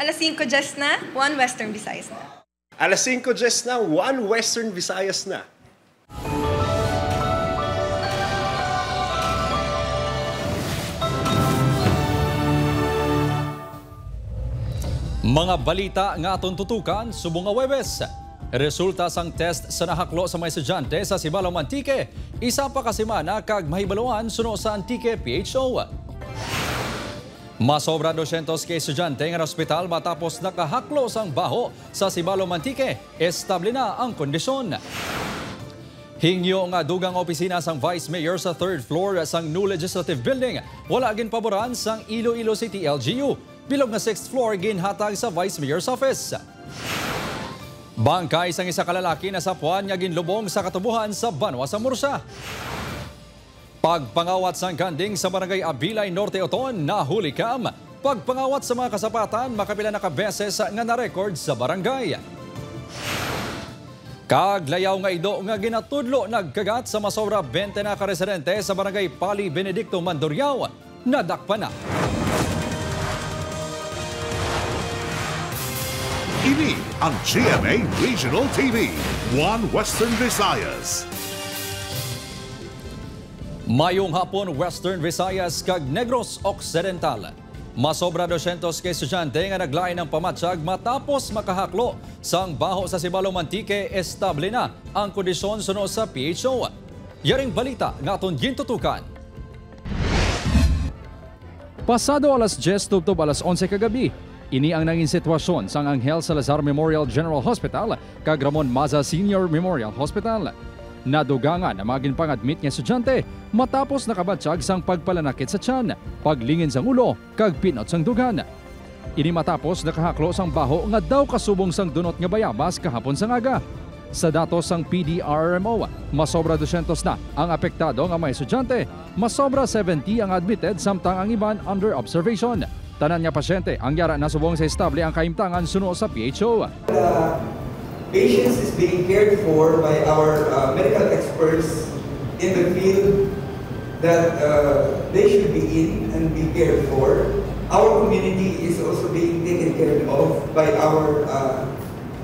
Alas 5 na, 1 Western Visayas na. Alas 5 na, 1 Western Visayas na. Mga balita nga atong tutukan subong nga Huwebes. Resulta sang test sa nahaklo sa mga estudyante sa Sibalom Antique. Isa pa ka semana kag mahibaluan suno sa Antique PHO. Masobra 200 ka estudyante nga ospital matapos nakahaklo sang baho sa Sibalom Antique. Estable na ang kondisyon. Hingyo nga dugang opisina sang Vice Mayor sa 3rd floor sang new legislative building. Wala gin paboran sang Iloilo City LGU. Bilog nga 6th floor ginhatag sa Vice Mayor's office. Bangkay sang isa ka lalaki na sapuan nga ginlubong sa katubuhan sa Banwa sa Murcia. Pagpangawat sang kanding sa Barangay Abilay Norte Oton nahuli kam. Pagpangawat sa mga kasapatan makapila na kabeses nga na-record sa barangay. Kaglayaw nga ido nga ginatudlo nagkagat sa masobra 20 na ka-residente sa Barangay Pali Benedicto Mandurriao. Nadakpa na. Ini ang GMA Regional TV, 1 Western Visayas. Mayong hapon Western Visayas kag Negros Occidental. Masobra 200 ka estudyante nga naglain ng pamatsyag matapos makahaklo sang baho sa Sibalom Antique. Estable na ang kondisyon suno sa PHO. Yaring balita nga aton gintutukan. Pasado alas 10 tubtob alas 11 kagabi. Ini ang naging sitwasyon sang Angel Salazar Memorial General Hospital kag Ramon Maza Senior Memorial Hospital. Nadugangan na maging pang-admit nga estudyante matapos nakabatsyag sang pagpalanakit sa tiyan, paglingin sang ulo kag pinot sang dugan. Ini matapos nakahaklo sang baho nga daw kasubong sang dunot nga bayabas kahapon sang aga. Sa datos sang PDRMO, masobra 200 na ang apektado nga mga estudyante, masobra 70 ang admitted samtang ang iban under observation. Tanan nga pasyente ang yara nasubong sa estable ang kaimtangan suno sa PHO. Patients is being cared for by our medical experts in the field that they should be in and be cared for. Our community is also being taken care of by our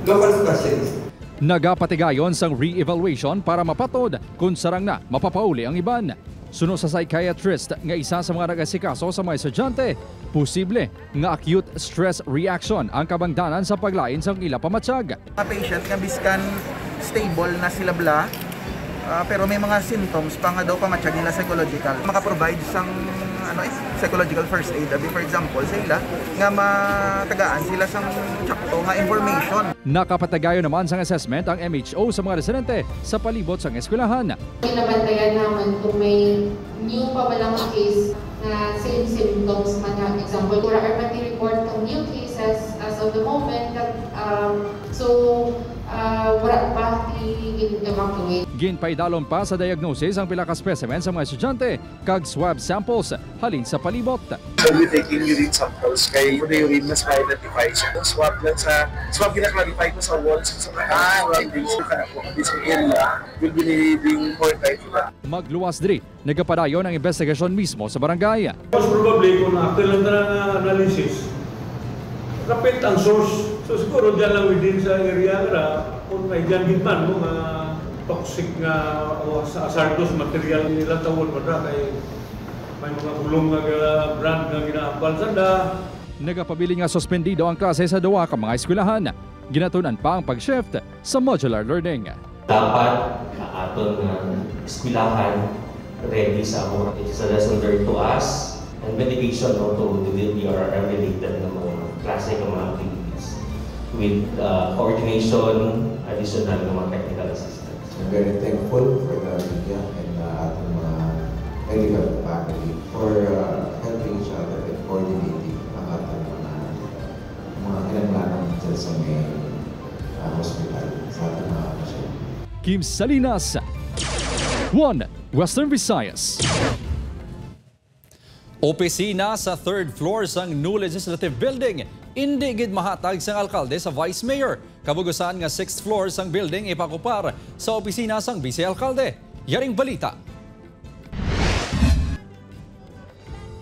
local specialists. Nagapatigayon sang re-evaluation para mapatod kung sarang na mapapauli ang iban. Suno sa psychiatrist nga isa sa mga nagasikaso sa mga estudyante, posible nga acute stress reaction ang kabangdanan sa paglain sang ila pamatsyag. Mga patient nga biskan stable na sila bla, pero may mga symptoms pa nga daw pamatsyag nila psychological. Maka-provide sang psychological first aid. For example, sa ila nga matagaan sila sang tsakto nga information. Nakapatagayo naman sang assessment ang MHO sa mga residente sa palibot sang eskwelahan. Pinabantayan naman kung may new pa ba lang case na same symptoms man na example. Kura are report ng new cases as of the moment that wala pa i-evacuate. Ginpaidalon pa sa diagnosis ang pila ka specimen sa mga estudyante kag swab samples halin sa palibot. So we're taking urine samples kay the urine mas ma-identify siya. Swab lang sa swab gina-clarify ko sa walls sa surroundings sa this area will be needing more time for that. Magluwas diri, nagapadayon ang investigasyon mismo sa barangay. Most probably kung after lang na analysis, kapit ang source. So siguro dyan lang within sa area kung may dyan man mga toxic nga o hazardous material nila tawon pa na kay may mga bulong nga brand nga ginaambal sanda. Nagapabili nga suspendido ang klase sa duwa ka mga eskwelahan. Ginatunan pa ang pag-shift sa modular learning. Dapat aton eskwelahan ready sa lesson learned to us and medication to the DRRM related na mga klase ng mga activities with coordination, additional ng mga technical assistance. I'm very thankful for the media and ating mga medical faculty for helping each other and coordinating ang ating mga kinanglanan dyan sa may hospital sa ating mga pasyente. Kim Salinas, 1 Western Visayas. Opisina sa 3rd floor sang new legislative building. Hindi gid mahatag sang alkalde sa vice mayor. Kabugusan nga 6th floor sang building ipakupar sa opisina sang vice alkalde. Yaring balita.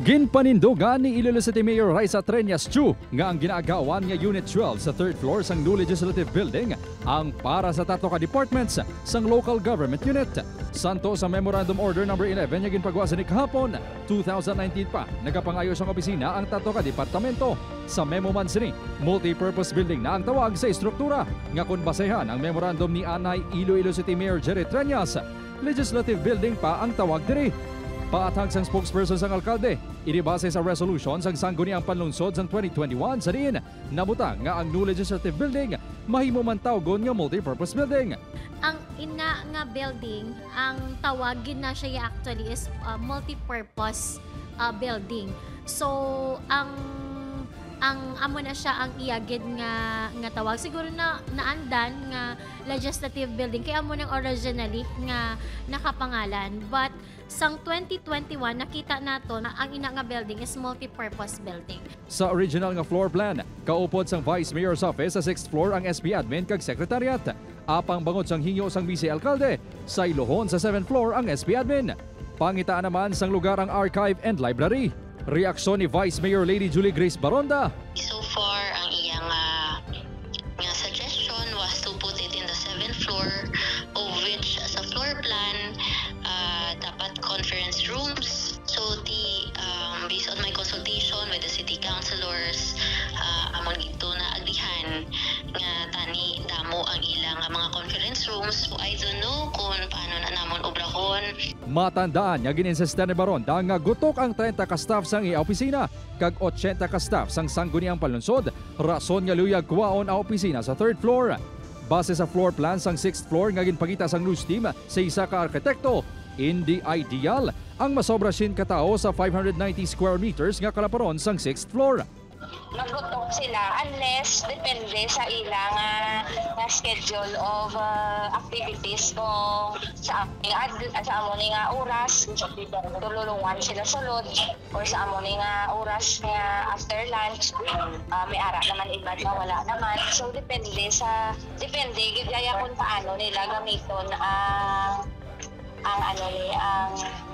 Ginpanindugan ni Iloilo City Mayor Raisa Treñas Chu nga ang ginaagawan nga Unit 12 sa 3rd floor sang new legislative building ang para sa tato ka departments sang local government unit. Santo sa Memorandum Order No. 11 nga ginpagawa ni kahapon, 2019 pa, nagapangayos ang opisina ang tato ka departamento. Sa memo man sini, multi-purpose building na ang tawag sa istruktura nga kung basehan ang memorandum ni Anay Iloilo City Mayor Jerry Treñas, legislative building pa ang tawag diri. Paatag sang spokesperson sang alkalde, inibase sa resolution sang sangguniang panlungsod sang 2021 sa diin, nabutang nga ang new legislative building mahimo man tawgon nga multi-purpose building. Ang ina nga building, ang tawagin na siya actually is multi-purpose building. So ang amo na siya ang iagid nga tawag siguro na naandan nga legislative building kaya amo nang originally nga nakapangalan, but sang 2021 nakita nato na ang ina nga building is multi-purpose building. Sa original nga floor plan, kaupod sang Vice Mayor's Office sa 6th floor ang SP Admin kag Secretariat. Apang bangod sang hinyo sang Vice Alkalde, sa ilohon sa 7th floor ang SP Admin. Pangitaan naman sang lugar ang Archive and Library. Reaksyon ni Vice Mayor Lady Julie Grace Baronda. So far, ang iyang nga suggestion was to put it in the 7th floor, of which sa floor plan, dapat conference rooms. So based on my consultation with the city councilors, amon ito na agdihan nga tani damo ang ilang mga conference rooms. So I don't know kung paano na namon obrahon. Matandaan nga gininsista ni Baronda nga gutok ang 30 ka staff sang iya opisina kag 80 ka staff sang sangguniang panlungsod, rason nga luyag kuwaon ang opisina sa 3rd floor. Base sa floor plan sang 6th floor nga ginpakita sang news team sa isa ka arkitekto, hindi ideal ang masobra sin katao sa 590 square meters nga kalaparon sang 6th floor. Magutok sila unless depende sa ilang nga schedule of activities kung sa amon nga oras tululungan sila sulod or sa amon nga oras nga after lunch may ara naman iba na wala naman, so depende gaya kung paano nila gamiton ang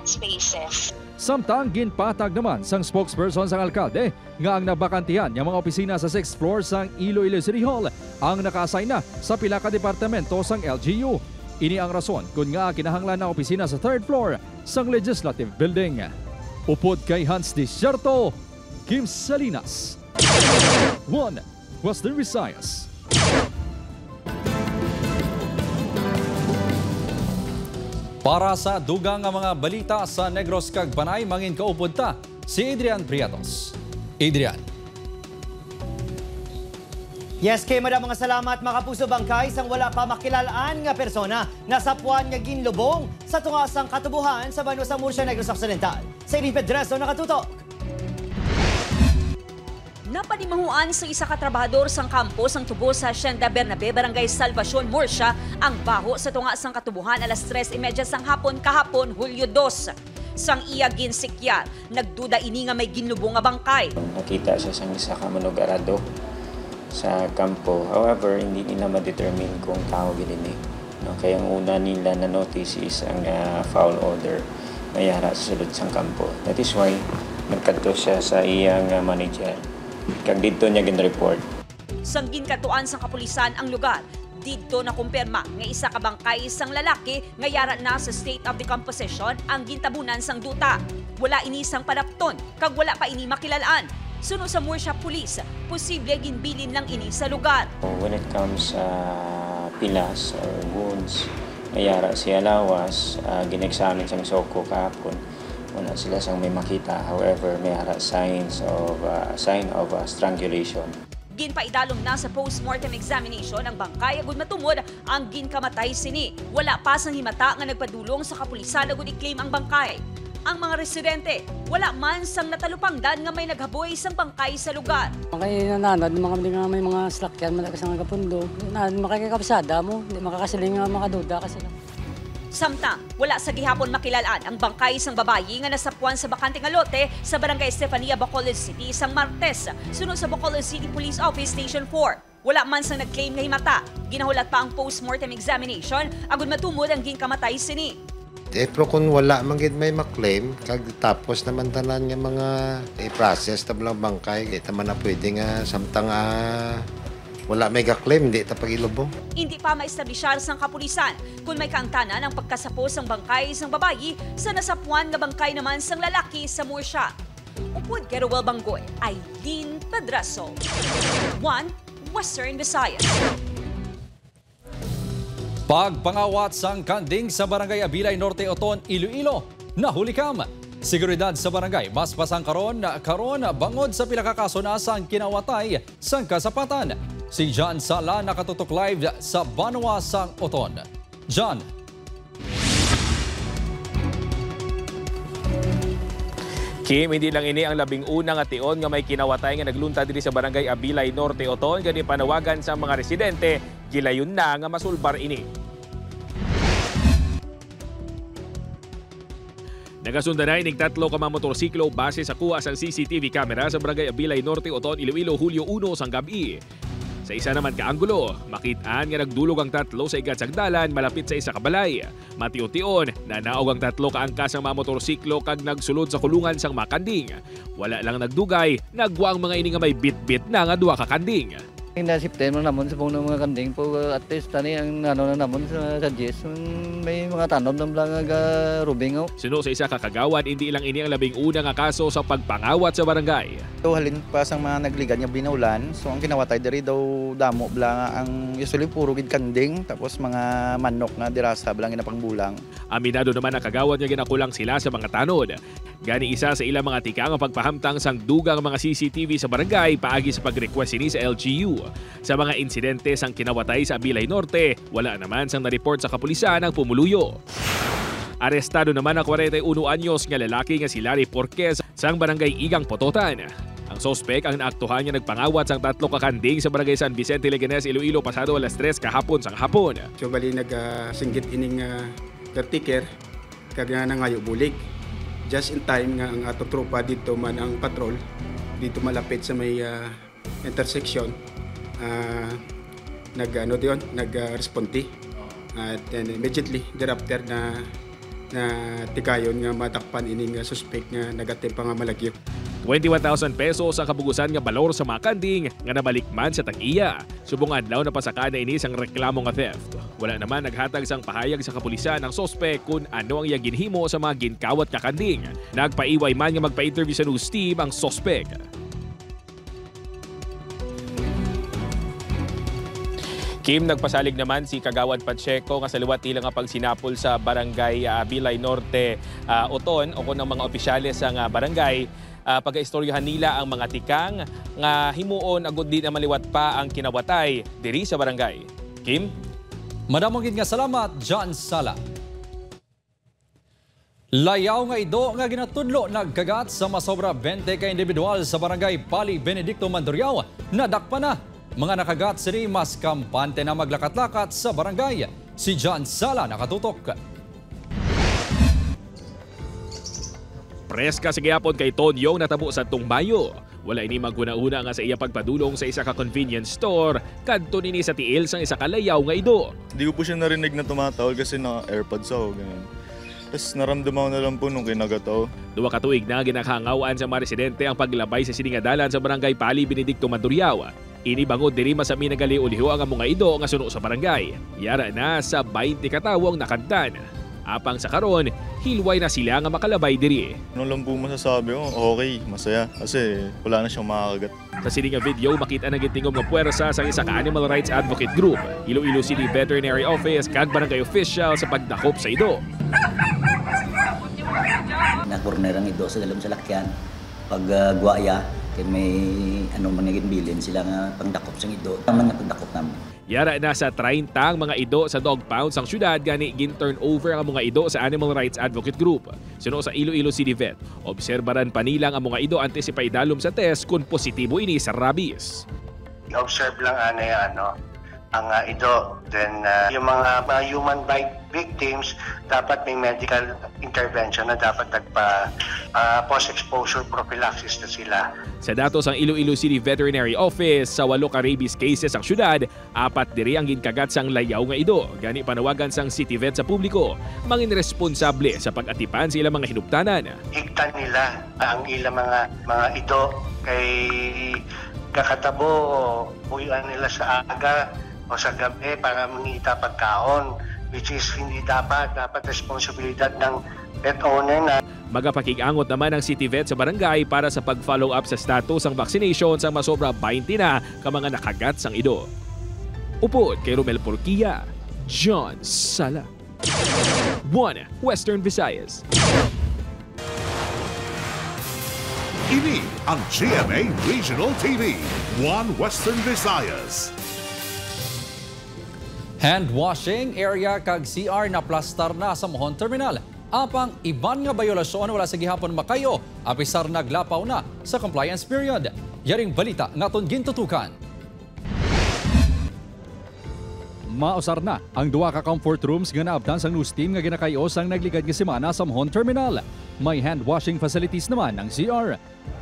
spaces. Samtang ginpatag naman sang spokesperson sang alkalde nga ang nabakantihan ng mga opisina sa 6th floor sang Iloilo City Hall ang naka-assign na sa pila ka departamento sang LGU. Ini ang rason kung nga kinahanglan na opisina sa 3rd floor sang legislative building. Upod kay Hans Desierto, Kim Salinas, 1 Western Visayas. Para sa dugang nga mga balita sa Negros kag Panay, mangin kaupod ta si Adrian Prietos. Adrian. Yes, kay madam mga salamat mga kapuso bangkay sang wala pa makilalaan nga persona nga sapuan nga ginlubong sa tungasang katubuhan sa Banwa sa Murcia, Negros Occidental. Sa Irene Pedreso nakatutok. Napanimahuan sa isa ka trabahador sang kampo sang tubo sa Hacienda Bernabe, Barangay Salvacion, Murcia, ang baho sa tunga sang katubuhan alas 3:30 sang hapon kahapon, Hulyo 2. Sang iya ginsikyar, nagduda ini nga may ginlubong nga bangkay. Nakita siya sang isa ka manugarado sa kampo. However, hindi nila ma-determine kung tao gini. No, kaya ang una nila na notice is ang foul odor mayara sa sulod sang kampo. That is why nagkadto siya sa iyang manager. Kag dito niya gin-report. Sang ginkatuan sang kapulisan ang lugar, dito na kumpirma nga isa ka bangkay sang lalaki nga yara na sa state of decomposition ang gintabunan sang duta. Wala ini sang padapton, kag wala pa ini makilalaan. Suno sa Murcia Police, posible ginbilin lang ini sa lugar. When it comes sa pilas or wounds, mayara siya lawas, ginexamine sang soko kahapon. Wala sila sang may makita. However, may sign of strangulation. Ginpaidalom na sa post-mortem examination ang bangkay agud matumod ang ginkamatay sini. Wala pa sang himata nga nagpadulong sa kapulisan agud i-claim ang bangkay. Ang mga residente, wala man sang natalupangdan nga may naghaboy sang bangkay sa lugar. Kaya nananad, mga may mga slakyan, malakas ang kapundo. Makikapsada mo, hindi makakasiling nga makaduda kasi lang. Samtang, wala sa gihapon makilalaan ang bangkay sang babayi nga nasapuan sa bakante nga lote sa Barangay Estefania, Bacolod City sang Martes, sunod sa Bacolod City Police Office Station 4. Wala man sang nag-claim nga himata. Ginahulat pa ang post-mortem examination agud matumod ang ginkamatay sini. Pero kung wala manggid may maklaim, kag tapos naman tanan nga mga i-process tablang bangkay, di naman na pwede nga samtang wala may claim, di ta pagilubong. Hindi pa maistablisyar sang kapulisan kung may kaangtanan ang pagkasapos ng bangkay sang babayi sa nasapuan nga bangkay naman sang lalaki sa Murcia. Upod Gerowel Banggoy, Aileen Pedraso. 1 Western Visayas. Pagpangawat sang kanding sa Barangay Abilay Norte Oton, Iloilo, nahuli kam. Seguridad sa barangay, mas pasang karon bangod sa pilakakaso na sang kinawatay sang kasapatan. Si John Sala nakatutok live sa Banwa sang Oton. John. Kim, hindi lang ini ang labing unang ation nga may kinawatay nga naglunta diri sa Barangay Abilay Norte Oton, gani panawagan sa mga residente, gilayon na nga masulbar ini. Nagasunda na ining 3 ka mga motorsiklo base sa kuha sang CCTV camera sa Barangay Abilay Norte Oton, Iloilo, Hulyo 1 sang gabi. Sa isa naman ka anggulo, makitaan nga nagdulog ang 3 sa igat sang dalan malapit sa isa ka balay. Matiyon-tion na naog ang 3 ka angkas ng mga motorsiklo kag nagsulod sa kulungan sang makanding. Wala lang nagdugay, nagwa ang mga ini nga may bit-bit na nga 2 ka kanding. Nasipten mo naman sa buong mga kanding po at least tani ang na naman sa GS may mga tanom ng lang rubing. Sino sa isa kakagawan, hindi lang ini ang labing unang kaso sa pagpangawat sa barangay. So halin pa sa mga nagligan nga binaulan, so ang kinawatay diri daw damo bla ang usually puro gid kanding tapos mga manok nga dirasa blang ina pangbulang. Aminado naman ang kagawad nga ginakulang sila sa mga tanod. Gani isa sa ilang mga tika nga pagpahamtang sang dugang mga CCTV sa barangay paagi sa pag-request ini sa LGU. Sa mga insidente sang kinawatay sa Abilay Norte, wala naman sang na-report sa kapulisan ang pumuluyo. Arestado naman ang 41 anyos nga lalaki nga si Larry Porquez sang barangay Igang Pototan. Ang sospek ang naaktuhan nga nagpangawat sang 3 ka kanding sa barangay San Vicente Leganes, Iloilo pasado alas 3 kahapon sang hapon. So bali nagsinggit ining caretaker kag nangayo bulig. Just in time nga ang atong tropa dito man ang patrol dito malapit sa may intersection. Nag-responde at immediately thereafter na tikayon nga matakpan ining suspect nga nagatim pa nga malagyo. 21,000 pesos ang kabugusan nga balor sa mga kanding nga nabalikman sa tag-iya. Subong adlaw na pasaka na ini sang reklamo nga theft. Wala naman naghatag sang pahayag sa kapulisan ang sospek kung ano ang iyang ginhimo sa mga ginkawat ka kanding. Nagpaiway man nga magpa-interview sa news team ang sospek. Kim, nagpasalig naman si Kagawad Pacheco nga sa liwat nila nga pagsinapol sa Barangay Abilay Norte Oton o ng mga opisyales sa barangay. Pag-istoryahan nila ang mga tikang nga himuon agud din na maliwat pa ang kinawatay diri sa barangay. Kim? Madamong nga salamat, John Sala. Layaw nga ido nga ginatudlo nagkagat sa masobra 20 ka individual sa barangay Pali Benedicto Mandurriao. Nadakpa na. Mga nakagat siri mas kampante na maglakat-lakat sa barangay. Si John Sala nakatutok. Preska sa gihapon kay Tonyong natabo sa Tungbayo. Wala ini maguna-una nga sa iya pagpadulong sa isa ka convenience store kadto nini sa tiil sang isa ka layaw nga ido. Hindi ko po siya narinig na tumatawag kasi naka-airpods ako ganyan. Tapos naramdaman ko na lang po nung kinagataw. 2 ka tuig na ginakahangawaan sa mga residente ang paglabay sa siningadalan sa barangay Pali Benedicto Mandurriao. Ini bangod diri masami nagali uliho ang mga ido nga suno sa barangay. Yara na sa 20 katawang nakantan. Apang sa karon, hilway na sila nga makalabay diri. Ano lang po masasabi ko, okay, masaya. Kasi wala na siyang makakagat. Sa sining video, makita na gitingom nga puwersa sa isa ka animal rights advocate group, Iloilo City Veterinary Office kag barangay official sa pagdakop sa ido. Nakorner ang ido sa dalam salakyan. Pag guwaya, kaya may maniging bilin sila nga pangdakop sa ido. Tama nga pagdakop namin. Yara na sa 30 ang mga ido sa dog pound sang syudad gani gin-turn over ang mga ido sa Animal Rights Advocate Group. Sino sa Iloilo City Vet, obserbaran pa nilang ang mga ido antes ipaidalom sa test kung positibo ini sa rabies. I-observe lang ang ido. Then yung mga human bite victims, dapat may medical intervention na dapat post-exposure prophylaxis na sila. Sa datos ang Iloilo City Veterinary Office, sa 8 ka rabies cases ang syudad, 4 diri ang ginkagat sang layaw nga ido. Gani panawagan sang City Vet sa publiko, mangin responsable sa pag-atipan sa ilang mga hinuptanan. Higtan nila ang ilang mga ido kay kakatabo uyuan nila sa aga o sa gabi para mangita pagkaon, which is hindi dapat responsibilidad ng pet owner na. Magapakig-angot naman ang City Vet sa barangay para sa pag-follow up sa status ng vaccination sa masobra 20 na ka mga nakagat sang ido. Upod kay Romel Porquilla, John Sala. 1 Western Visayas. Ini ang GMA Regional TV, 1 Western Visayas. Hand washing area kag CR na plastar na sa Mohon Terminal. Apang iban nga bayolasyon wala sa gihapon makayo, apisar naglapaw na sa compliance period. Yaring balita naton gintutukan. Mausar na ang 2 ka comfort rooms nga naabtan sang news team nga ginakayo sang nagligad nga semana sa Mohon Terminal. May hand washing facilities naman ng CR.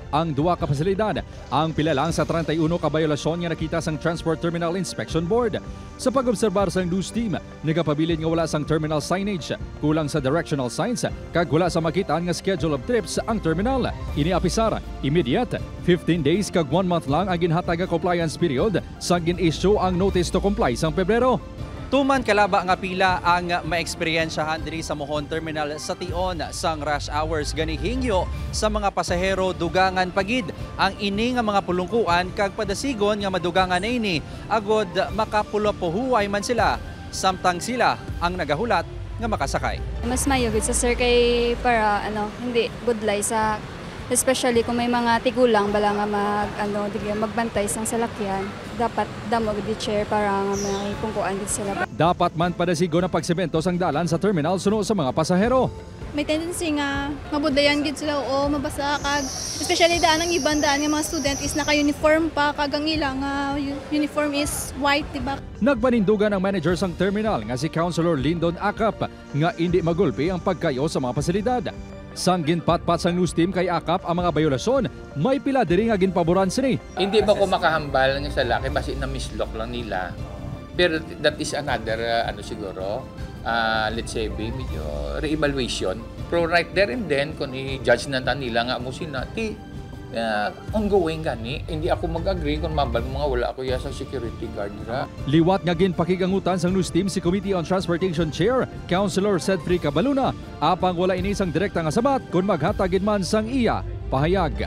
Ang 2 ka pasilidad ang pila lang sa 31 ka bayolasyon nga nakita sang Transport Terminal Inspection Board. Sa pag-obserbar sang news team, nagapabilin nga wala sang terminal signage, kulang sa directional signs, kag wala sa makitaan nga schedule of trips ang terminal. Iniapisar, immediate, 15 days kag 1 month lang ang ginhatag nga compliance period sa gin-issue ang notice to comply sang Pebrero. Tuman kalaba nga pila ang maeksperiensyahan diri sa Mohon Terminal sa tion sang rush hours gani hingyo sa mga pasahero dugangan pagid ang ini nga mga pulungkuan kag padasigon nga madugangan na ini agod makapulapuhuay man sila samtang sila ang nagahulat nga makasakay. Mas mayugid sa sir kay para hindi budlay sa especially kung may mga tigulang bala nga magbantay sang salakyan, dapat damo gid chair para nga may pungkuan gid sila. Dapat man padasigon ang pagsemento sang dalan sa terminal suno sa mga pasahero. May tendency nga mabudlayan gid sila o mabasa kag especially daan ang ibang daan nga mga student is naka-uniform pa kag ang ilang uniform is white, diba? Nagpanindugan ang manager sang terminal nga si Councilor Lyndon Acap nga hindi magulpi ang pagkayo sa mga pasilidad. Sang ginpatpat sang news team kay Acap ang mga bayolasyon, may pila diri nga ginpaboran sini. Hindi ba ko makahambal nga sa laki basi na mislock lang nila. Pero that is another siguro let's say medyo re-evaluation. Pero right there and then kung i-judge na nila nga mo sinati ongoing gani, hindi ako mag-agree kung mabal mga wala ako sa security guard ra. Liwat nga ginpakigangutan sang news team si Committee on Transportation Chair, Councilor Cedfrey Cabaluna, apang wala ini sang direkta nga sabat kung maghatagid man sang iya pahayag.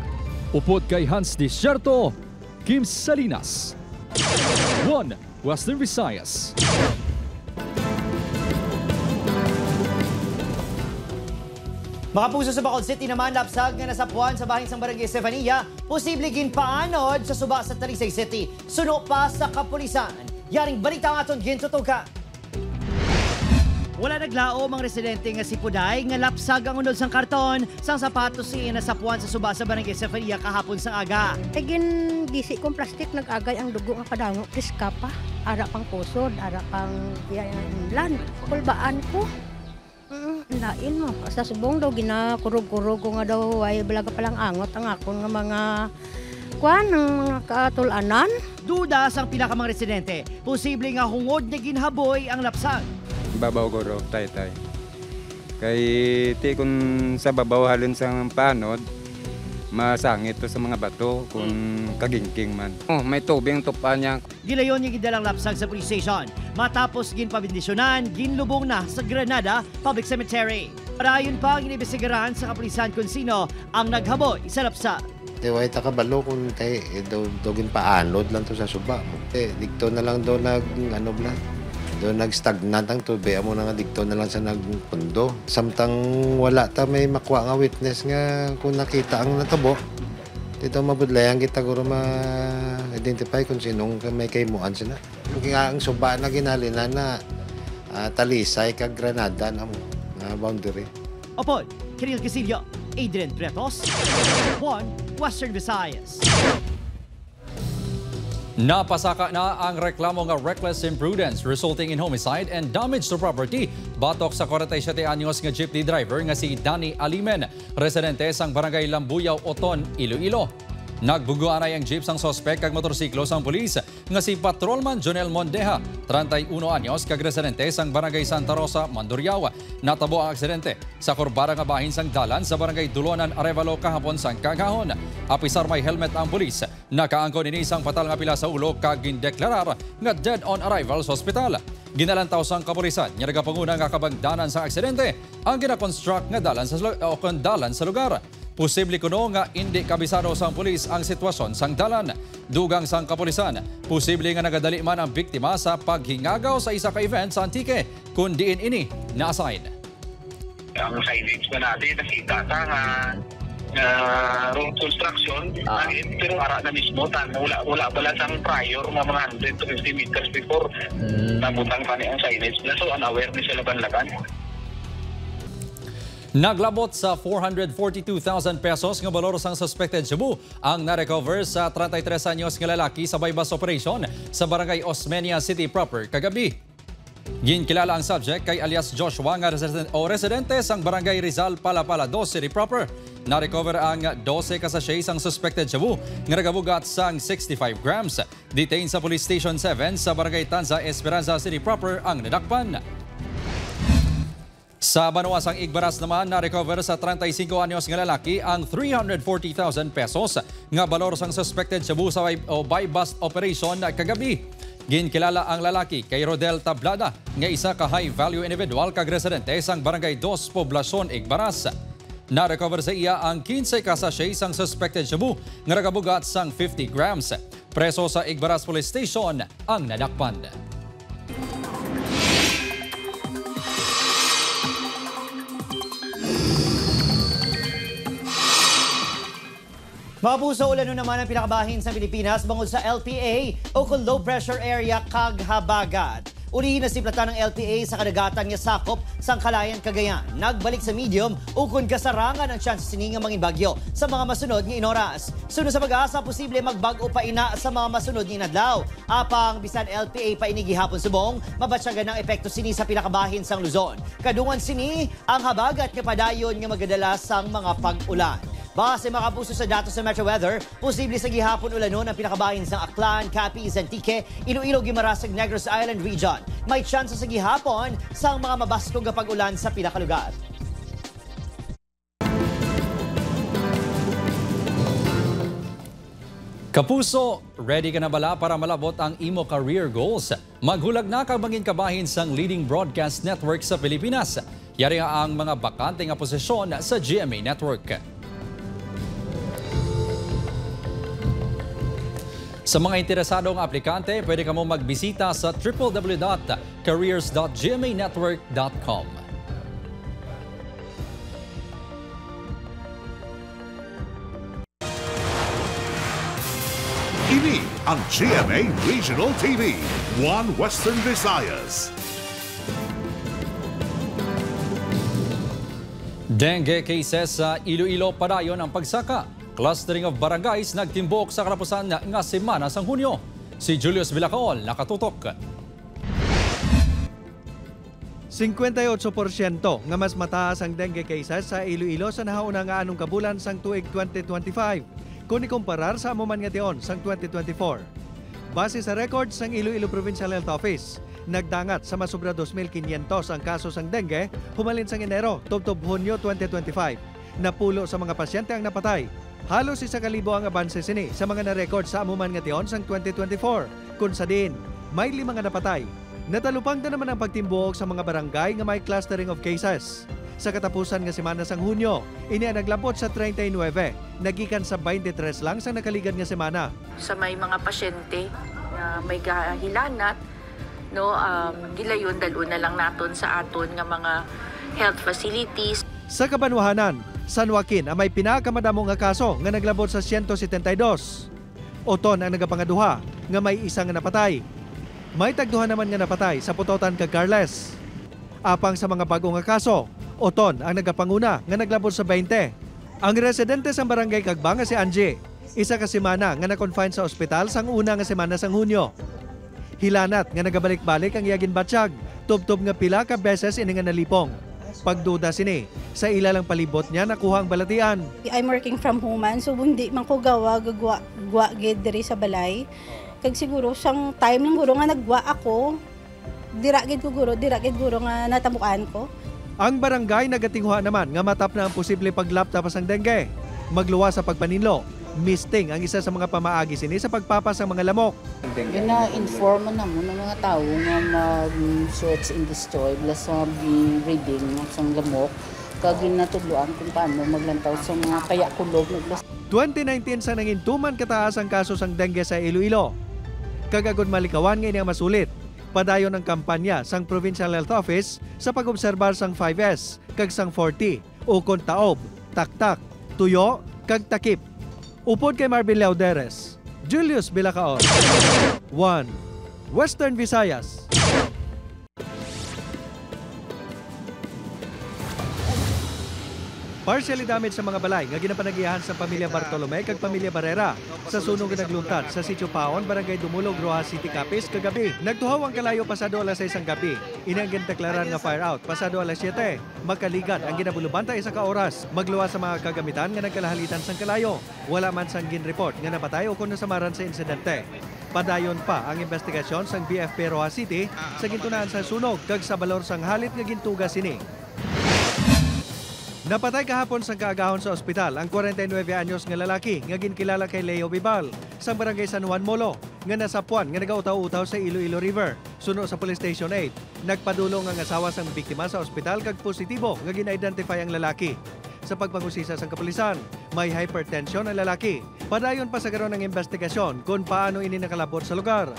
Upod kay Hans Desierto, Kim Salinas. 1 Western Visayas. Mga puso sa Bacolod City naman, lapsag nga nasapuan sa bahing sang Barangay Estefania, posible ginpaanod sa suba sa Talisay City. Suno pa sa kapulisan. Yaring balita ang aton gintutukan. Wala naglao mga residente nga si Puday nga lapsag ang unod sang karton sang sapatos siya nasapuan sa suba sa Barangay Estefania kahapon sa aga. Egin gisi kong plastik nag-agay ang dugo nga padango kiska pa. Ara pang pusod, ara pang lan. Kulbaan ko. Lain mo. Sa subong daw, ginakurog-kurog ko nga daw ay balaga palang angot ang akong nga mga mga katulanan. Duda sang pila ka mga residente, posible nga hungod na ginhaboy ang lapsag. Babaw ko raw, tay-tay. Kay ti kung sa babaw halin sa panod, masangit to sa mga bato kung kagingking man. May tubing tupa niya. Gilayon niya gidalang lapsag sa police station. Matapos ginpabindisyonan, ginlubong na sa Granada Public Cemetery. Parayon pa ang inibisigaran sa kapulisan kung sino ang naghaboy sa lapsag. Way takabalo kung daw ginpaanod lang to sa suba. Dikto na lang daw doon nag-stagnant ang tubig mo na nga dikto na lang sa nagpundo. Samtang wala ta may makuha nga witness nga kung nakita ang natabo. Dito mabudlayan kita guro ma-identify kung sinong may kaymuan sila. Ang suba na ginalina na Talisay kag Granada na boundary. Opo, Kiril Casillo, Adrian Pretos, 1 Western Visayas. Napasaka na ang reklamo nga reckless imprudence resulting in homicide and damage to property batok sa 47 anyos nga jeepney driver nga si Danny Alimen, residente sang barangay Lambuyaw, Oton, Iloilo. Nagbuguan ay ang jeep sang sospek kag motorsiklo sang pulis nga si Patrolman Jonel Mondeja, 31 anyos kag residente sang barangay Santa Rosa, Mandurriao. Natabo ang aksidente sa kurbara nga bahin sang dalan sa barangay Dulonan, Arevalo kahapon sang kagahon. Apisar may helmet ang pulis. Nakaangkon ini sang patal nga pila sa ulo kag gindeklarar nga dead on arrival sa ospital. Ginalantaw sang kapulisan nga nagapanguna nga kabangdanan sa aksidente ang ginakonstruct nga dalan sa lugar. Posible kuno nga hindi kabisado sang pulis ang sitwasyon sang dalan. Dugang sang kapulisan, posible nga nagadali man ang biktima sa paghingagaw sa isa ka event sa Antique, kung diin ini na-assign. Ang signage na natin, nakita sa road construction, pero ara na mismo, wala pala sang prior nga mga 150 meters before nabutang pa niya ang signage na, so unaware ni sila banlagan. Naglabot sa 442,000 pesos nga balor sang suspected shabu ang narecover sa 33 anyos nga lalaki sa bypass operation sa barangay Osmeña City proper kagabi. Ginkilala ang subject kay alias Joshua nga residente sang barangay Rizal, Palapala 2 City proper. Narecover ang 12 ka sachet sang suspected shabu nga nagabugat sang 65 grams. Detained sa Police Station 7 sa barangay Tanza, Esperanza City proper ang nadakpan. Sa Banuasang Igbaras naman, na-recover sa 35 anyos nga lalaki ang 340,000 pesos nga balor sang suspected shabu sa buy-bust operation kagabi. Ginkilala ang lalaki kay Rodel Tablada nga isa ka high-value individual kag residente sang Barangay 2, Poblacion, Igbaras. Na-recover sa iya ang 15 ka sachet sang suspected shabu nga nagabugat sang 50 grams. Preso sa Igbaras Police Station ang nadakpan. Mga puso, ulan naman ang pinakabahin sa Pilipinas bangod sa LPA o kung low pressure area kag habagat. Ulihin na siplatan ng LPA sa kadagatan nga sakop sang Kalayan, Cagayan. Nagbalik sa medium o kung kasarangan ang chance sini nga mangin bagyo sa mga masunod nga inoras. Sunod sa pag-asa, posible magbago pa ina sa mga masunod nga inadlaw. Apang bisan LPA pa inigihapon subong, mabatsyagan ng epekto sini sa pinakabahin sang Luzon. Kadungan sini ang habagat nga padayon nga magadala sang mga pag-ulan. Base mga kapuso sa datos sa Metro Weather, posible sa gihapon ulanon ang pinakabahin sa Aklan, Capiz, Antique, Iloilo, Guimaras, Negros Island Region. May chance sa gihapon sa mga mabaskog nga pag-ulan sa pinakalugar. Kapuso, ready ka na bala para malabot ang imo career goals? Maghulag na kag mangin kabahin sang leading broadcast network sa Pilipinas. Yari nga ang mga bakante nga posisyon sa GMA Network. Sa mga interesadong aplikante, pwede ka mo magbisita sa www.careers.gmanetwork.com. Ini ang GMA Regional TV, One Western Visayas. Dengue cases sa Iloilo padayon ang pagsaka. Clustering of barangays nagtimbok sa katapusan nga semana sang Hunyo. Si Julius Villacaol nakatutok. 58% nga mas mataas ang dengue cases sa Iloilo sa nahauna nga anong kabulan sang tuig 2025 kung ikumparar sa amuman nga tion sang 2024. Base sa records sang Iloilo Provincial Health Office, nagdangat sa masubra 2,500 ang kaso sang dengue humalin sang Enero tubtob Hunyo 2025. Napulo sa mga pasyente ang napatay. Halos 1,000 ang abanse sini sa mga na-record sa amuman nga tion sang 2024. Kung sa din, may 5 nga napatay. Natalupang na naman ang pagtimbuok sa mga barangay nga may clustering of cases. Sa katapusan nga semana sang Hunyo, ini ang naglabot sa 39, nagikan sa 23 lang sa nakaligan nga semana. Sa may mga pasyente na may kahilanat, no, gilayon dalo na lang naton sa aton nga mga health facilities. Sa Kabanwahanan, San Joaquin ang may pinakamadamong nga kaso nga naglabot sa 172. Oton ang nagapangaduha nga may isang nga napatay. May tagduha naman nga napatay sa Putotan kag Carles. Apang sa mga bagong nga kaso, Oton ang nagapanguna nga naglabot sa 20. Ang residente sa barangay Kagbanga si Angie, Isa ka semana nga na-confine sa ospital sang una nga semana sang Hunyo. Hilanat nga nagabalik-balik ang iyagin batsyag, tubtob nga pila ka beses ini nga nalipong. Pagduda sini, sa ilalang palibot niya nakuha ang balatian. I'm working from home man, so hindi man ko gagwa gid diri sa balay. Kag siguro sang time lang guro nga nagwa ako, dira gid guro nga natamukan ko. Ang barangay nagatinghuha naman nga matap na ang posible paglapta pa sang dengue. Magluwa sa pagpaninlo. Misting ang isa sa mga pamaagi sini sa pagpapas ng mga lamok. Gina-inform na mo ng mga tao nga mag-search and destroy plus sa breeding sa lamok kag ginatudloan kung paano maglantaw sa mga kaya-kulog. 2019 sa nangintuman kataas ang kaso sang dengue sa Iloilo. Kagagod malikawan ngayon ang masulit. Padayon ang kampanya sang Provincial Health Office sa pag-obserbar sang 5S kag sang 40 ukon taob, taktak, tuyo kag takip. Upod kay Marvin Lauderes, Julius Bilacaon. 1. Western Visayas. Partially damage sa mga balay nga ginapanagihan sa pamilya Bartolome kag pamilya Barrera sa sunog nga nagluntad sa Sitio Paon, Barangay Dumulog, Rojas City, Capiz kagabi. Nagtuhaw ang kalayo pasado alas 6 ang gabi. Inang gindeklaran nga fire out pasado alas 7. Magkaligat ang ginabulubanta isa ka oras. Magluwa sa mga kagamitan nga nagkalahalitan sang kalayo. Wala man sang ginreport nga napatay o kung nasamaran sa insidente. Padayon pa ang investigasyon sang BFP Rojas City sa gintunaan sa sunog kag sa balor sang halit nga gintuga sini. Napatay kahapon sa kaagahon sa ospital ang 49 anyos nga lalaki nga ginkilala kay Leo Bibal sa barangay San Juan Molo nga nasapuan nga nagautaw-utaw sa Iloilo River. Suno sa Police Station 8, nagpadulong ang asawa sang biktima sa ospital kag positibo nga gina-identify ang lalaki. Sa pagpangusisa sang kapulisan, may hypertension ang lalaki. Padayon pa sa karon ng investigasyon kung paano ini nakalabot sa lugar.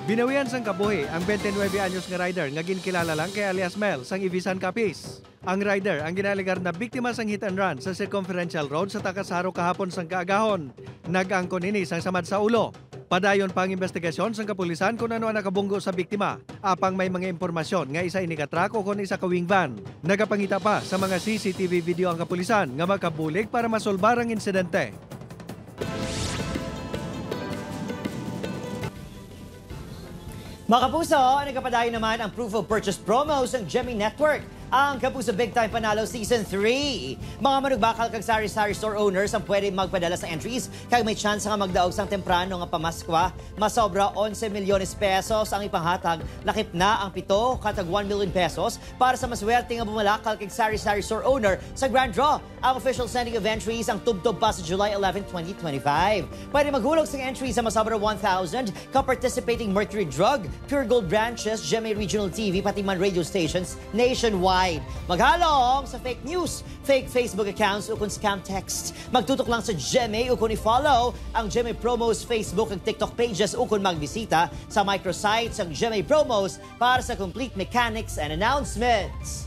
Binawian sang kabuhi ang 29 anyos nga rider nga ginkilala lang kay alias Mel sang Ibisan, Capiz. Ang rider ang ginaligar na biktima sang hit and run sa Circumferential Road sa Takasaro kahapon sang kaagahon. Nag-angkon ini sang samad sa ulo. Padayon pa ang investigasyon sang kapulisan kung ano ang nakabunggo sa biktima. Apang may mga impormasyon nga isa ini ka-truck o kung isa ka wing van. Nagapangita pa sa mga CCTV video ang kapulisan nga makabulig para masolbar ang insidente. Mga kapuso, nagkapadayo naman ang proof of purchase promos ng Gemmy Network. Ang Kapuso Big Time Panalo Season 3. Mga manugbakal kag sari-sari store owners ang pwede magpadala sa entries kag may chance nga magdaog sang temprano nga pamaskwa. Masobra 11 milyones pesos ang ipanghatag. Lakip na ang 7 katag 1 million pesos para sa maswerte nga bumalakal kag sari-sari store owner sa Grand Draw. Ang official sending of entries ang tubtob pa sa July 11, 2025. Pwede maghulog sa entries sa masobra 1,000 ka-participating Mercury Drug, Pure Gold branches, GMA Regional TV, pati man radio stations nationwide. Maghalong sa fake news, fake Facebook accounts o kung scam text. Magtutok lang sa GMA o kung i-follow ang GMA Promos Facebook at TikTok pages o kung magbisita sa microsites ng GMA Promos para sa complete mechanics and announcements.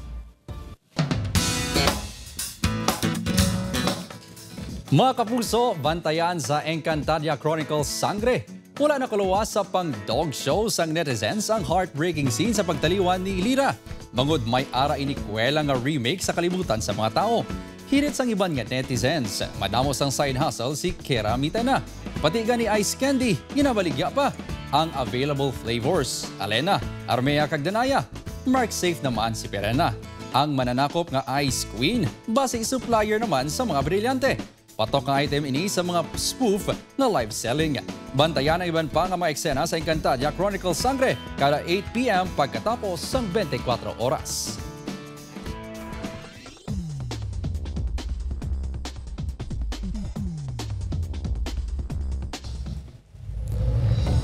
Mga kapuso, bantayan sa Encantadia Chronicles Sangre. Wala na kaluwas sa pang-dog show sang netizens ang heartbreaking scene sa pagtaliwan ni Lira. Bangod may ara inikwela nga remake sa kalibutan sa mga tao. Hirit sang iban nga netizens, madamos ang side hustle si Kera Mitena. Pati ni Ice Candy, ginabaligya pa ang available flavors. Alena, Armea kag Danaya. Mark safe naman si Perena. Ang mananakop nga Ice Queen, base supplier naman sa mga brilyante. Patok nga item ini sa mga spoof na live selling. Bantayan ang iban pa nga mga eksena sa Encantadia Chronicles Sangre kada 8 p.m. pagkatapos ng 24 oras.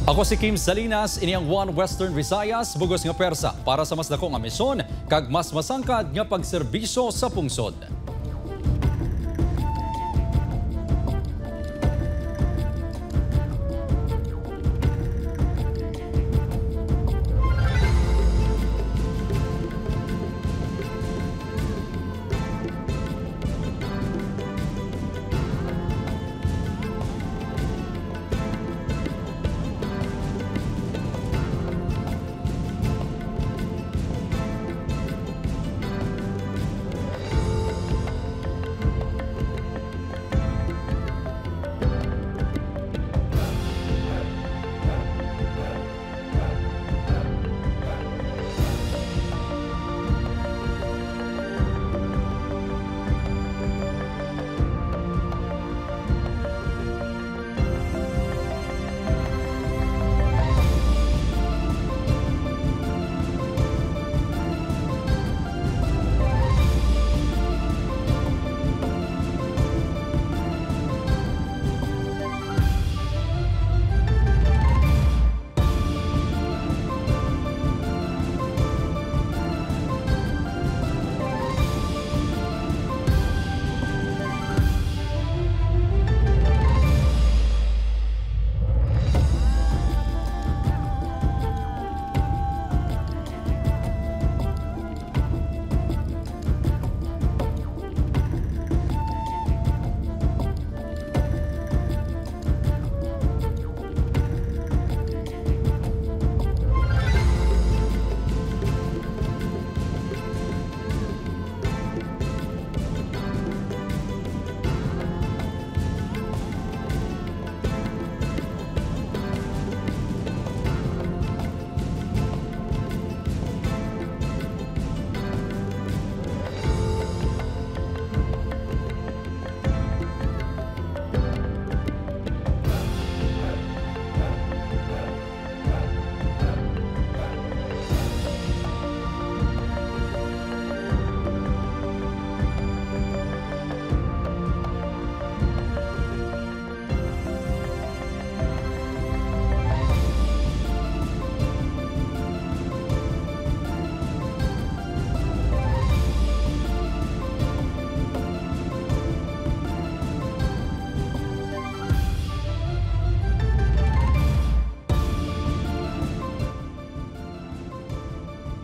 Ako si Kim Salinas, ini ang One Western Visayas, bugos nga persa para sa mas dakong nga misyon kag mas masangkad nga pagserbisyo sa pungsod.